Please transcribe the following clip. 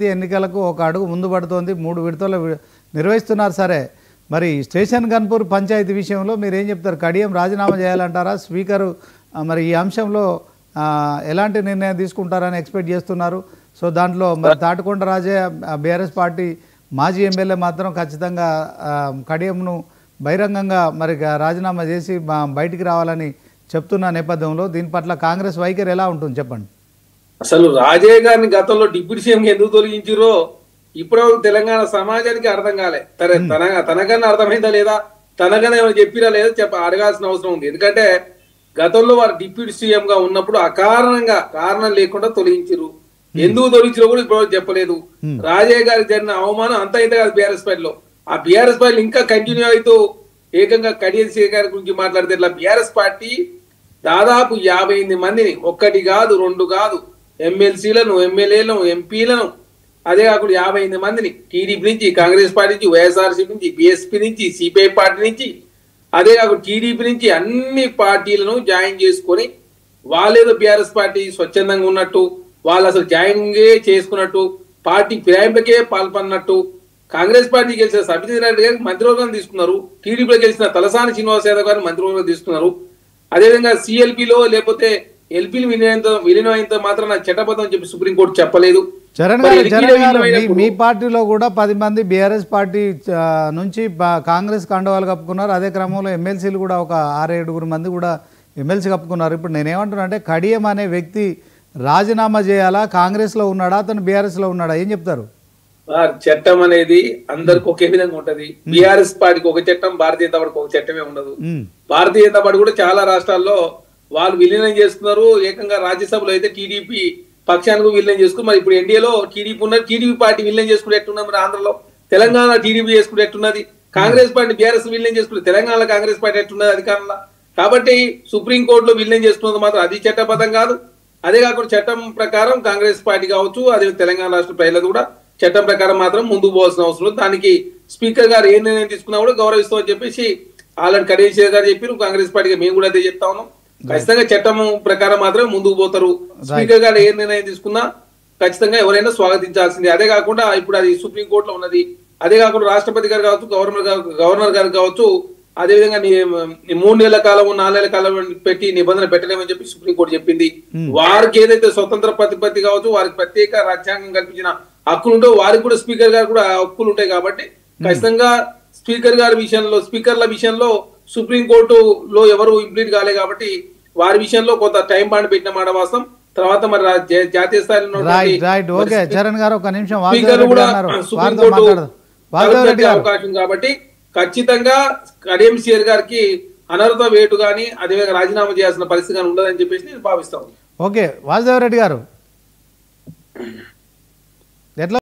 ఎన్నికలకు ఒక అడుగు ముందు పడుతోంది. 3 విడతలు నిర్వహిస్తున్నారు. సరే, మరి స్టేషన్ గన్పూర్ పంచాయతీ విషయంలో మీరు ఏం చెప్తారు? కడియం రాజీనామా చేయాలంటారా? స్పీకర్ మరి ఈ అంశంలో ఎలాంటి నిర్ణయం తీసుకుంటారని ఎక్స్పెక్ట్ చేస్తున్నారు? సో దాంట్లో మరి తాటికొండ రాజే బీఆర్ఎస్ పార్టీ మాజీ ఎమ్మెల్యే మాత్రం ఖచ్చితంగా కడియంను బహిరంగంగా మరి రాజీనామా చేసి బయటికి రావాలని చెప్తున్న నేపథ్యంలో దీని పట్ల కాంగ్రెస్ వైఖరి ఎలా ఉంటుంది చెప్పండి. అసలు రాజే గారిని గతంలో డిప్యూటీ సీఎం ఎందుకు తొలగించారో ఇప్పుడు తెలంగాణ సమాజానికి అర్థం కాలే. తనకన్నా అర్థమైందా లేదా, తనకన్నా ఏమైనా చెప్పిరా లేదా అడగాల్సిన అవసరం ఉంది. ఎందుకంటే గతంలో వారు డిప్యూటీ సీఎం గా ఉన్నప్పుడు అకారణంగా కారణం లేకుండా తొలగించారు. ఎందుకు తొలగించారో కూడా ఇప్పుడు చెప్పలేదు. రాజే గారికి జరిగిన అవమానం అంత అయితే కాదు బీఆర్ఎస్ పార్టీలో. ఆ బీఆర్ఎస్ పార్టీ ఇంకా కంటిన్యూ అవుతూ ఏకంగా కడియం సీ గారి గురించి మాట్లాడితే ఇట్లా బీఆర్ఎస్ పార్టీ దాదాపు 58 మందిని, ఒక్కటి కాదు రెండు కాదు, ఎమ్మెల్సీలను, ఎమ్మెల్యేలను, ఎంపీలను, అదే కాకుండా 58 మందిని టీడీపీ నుంచి, కాంగ్రెస్ పార్టీ నుంచి, వైఎస్ఆర్సీపీ నుంచి, బీఎస్పీ నుంచి, సిపిఐ పార్టీ నుంచి, అదే కాకుండా టీడీపీ నుంచి అన్ని పార్టీలను జాయిన్ చేసుకొని వాళ్ళేదో బీఆర్ఎస్ పార్టీ స్వచ్ఛందంగా ఉన్నట్టు, వాళ్ళు అసలు జాయిన్గే చేసుకున్నట్టు, పార్టీ ఫిరాయింపులకే పాల్పడినట్టు, కాంగ్రెస్ పార్టీ గెలిచిన సబితా రెడ్డి గారికి మంత్రివర్గం తీసుకున్నారు, టీడీపీలో గెలిచిన తలసాని శ్రీనివాస్ యాదవ్ గారిని మంత్రివర్గం తీసుకున్నారు. అదేవిధంగా సిఎల్పీలో లేకపోతే ఎల్పీలు విలీనమైనంత మాత్రం చట్టబద్ధం చెప్పి సుప్రీంకోర్టు చెప్పలేదు. చరణ్ గారు, మీ పార్టీలో కూడా 10 మంది బీఆర్ఎస్ పార్టీ నుంచి కాంగ్రెస్ కండువాలు కప్పుకున్నారు. అదే క్రమంలో ఎమ్మెల్సీలు కూడా ఒక 6-7 మంది కూడా ఎమ్మెల్సీ కప్పుకున్నారు. ఇప్పుడు నేనేమంటున్నా అంటే కడియం అనే వ్యక్తి రాజీనామా చేయాలా? కాంగ్రెస్ లో ఉన్నాడా, అతను బీఆర్ఎస్ లో ఉన్నాడా? ఏం చెప్తారు? చట్టం అనేది అందరికి ఒకే విధంగా ఉంటది. బీఆర్ఎస్ పార్టీకి ఒక చట్టం, భారతీయ జనతా పార్టీకి ఒక చట్టమే ఉండదు. భారతీయ జనతా పార్టీ కూడా చాలా రాష్ట్రాల్లో వాళ్ళు విలీనం చేసుకున్నారు. ఏకంగా రాజ్యసభలో అయితే టీడీపీ పక్షానికి విలీనం చేసుకుని, మరి ఇప్పుడు ఎన్డీఏలో టీడీపీ ఉన్నది, టీడీపీ పార్టీ విలీనం చేసుకుని ఎట్టున్నది, మరి ఆంధ్రలో తెలంగాణ టీడీపీ చేసుకుని ఎట్టున్నది, కాంగ్రెస్ పార్టీ బీఆర్ఎస్ విలీనం చేసుకుని తెలంగాణలో కాంగ్రెస్ పార్టీ ఎట్టున్నది అధికారంలో. కాబట్టి సుప్రీంకోర్టులో విలీనం చేసుకున్నది మాత్రం అది చట్టబద్ధం కాదు. అదే కాకుండా చట్టం ప్రకారం కాంగ్రెస్ పార్టీ కావచ్చు, అదే తెలంగాణ రాష్ట్ర ప్రజలు కూడా చట్టం ప్రకారం మాత్రం ముందుకు పోవాల్సిన అవసరం. దానికి స్పీకర్ గారు ఏ నిర్ణయం తీసుకున్నా కూడా గౌరవిస్తామని చెప్పేసి ఆల్రెడీ కడియం గారు చెప్పారు. కాంగ్రెస్ పార్టీగా మేము కూడా అదే చెప్తా ఉన్నాం. ఖచ్చితంగా చట్టం ప్రకారం మాత్రమే ముందుకు పోతారు. స్పీకర్ గారు ఏ నిర్ణయం తీసుకున్నా ఖచ్చితంగా ఎవరైనా స్వాగతించాల్సింది. అదే కాకుండా ఇప్పుడు అది సుప్రీంకోర్టులో ఉన్నది. అదే కాకుండా రాష్ట్రపతి గారు కావచ్చు, గవర్నర్ గారు కావచ్చు, అదేవిధంగా 3 నెలల కాలం 4 నెలల కాలం పెట్టి నిబంధన పెట్టలేమని చెప్పి సుప్రీంకోర్టు చెప్పింది. వారికి ఏదైతే స్వతంత్ర ప్రతిపత్తి కావచ్చు, వారికి ప్రత్యేక రాజ్యాంగం కల్పించిన హక్కులు ఉంటాయో వారికి కూడా స్పీకర్ గారు కూడా హక్కులు ఉంటాయి. కాబట్టి ఖచ్చితంగా స్పీకర్ గారి విషయంలో, స్పీకర్ల విషయంలో సుప్రీంకోర్టులో ఎవరు ఇంప్లీట్ కాలే కాబట్టి వారి విషయంలో కొంత టైం బాండ్ పెట్టిన మాట వాస్తవం. తర్వాత మరి జాతీయ స్థాయిలో అవకాశం కాబట్టి ఖచ్చితంగా కడియం సీఆర్ గారికి అనర్హత వేటు గానీ అదేవిధంగా రాజీనామా చేయాల్సిన పరిస్థితి కానీ ఉండదని చెప్పేసి నేను భావిస్తాను. ఓకే, వాసుదేవ్ రెడ్డి గారు ఎట్లా